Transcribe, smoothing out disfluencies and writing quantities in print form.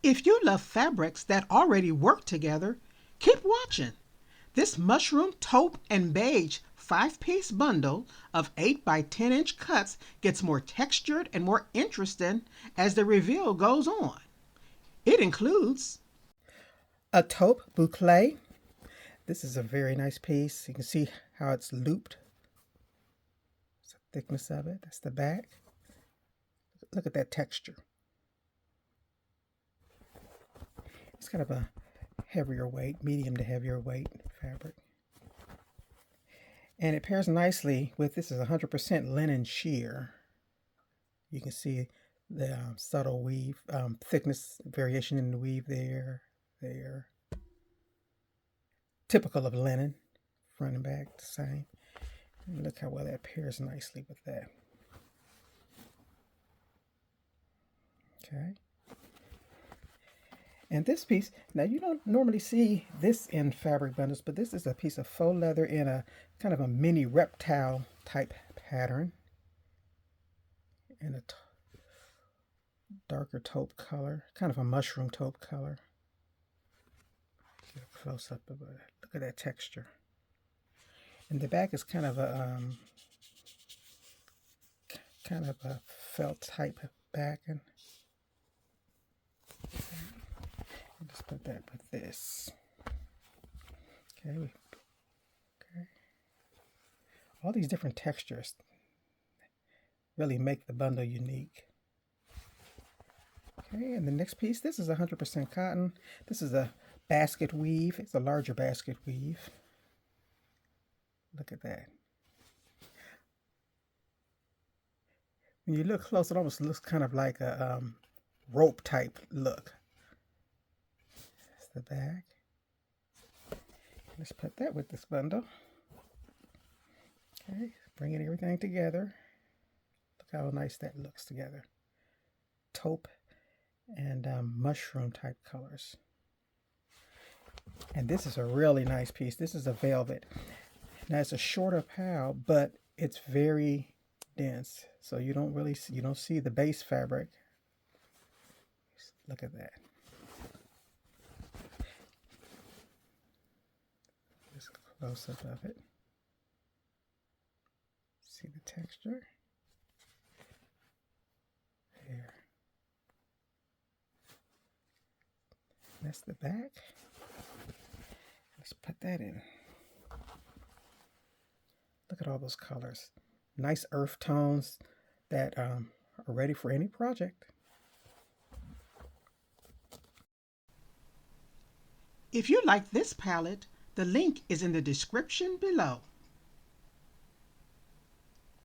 If you love fabrics that already work together, keep watching. This mushroom, taupe, and beige 5-piece bundle of 8 by 10-inch cuts gets more textured and more interesting as the reveal goes on. It includes a taupe boucle. This is a very nice piece. You can see how it's looped. It's the thickness of it. That's the back. Look at that texture. It's kind of a heavier weight, medium to heavier weight fabric. And it pairs nicely with, this is 100% linen sheer. You can see the subtle weave, thickness variation in the weave there. Typical of linen, front and back the same. And look how well that pairs nicely with that. Okay. And this piece, now you don't normally see this in fabric bundles, but this is a piece of faux leather in a kind of a mini reptile type pattern in a darker taupe color, kind of a mushroom taupe color. Get a close up of it. Look at that texture. And the back is kind of a felt type backing. Just put that with this. Okay. All these different textures really make the bundle unique. Okay, and the next piece, this is 100% cotton. This is a basket weave. It's a larger basket weave. Look at that. When you look close, it almost looks kind of like a rope type look. The back. Let's put that with this bundle. Okay, bringing everything together. Look how nice that looks together. Taupe and mushroom type colors. And this is a really nice piece. This is a velvet. Now it's a shorter pile, but it's very dense. So you don't see the base fabric. Look at that. Close up of it. See the texture? There. That's the back. Let's put that in. Look at all those colors. Nice earth tones that are ready for any project. If you like this palette, the link is in the description below.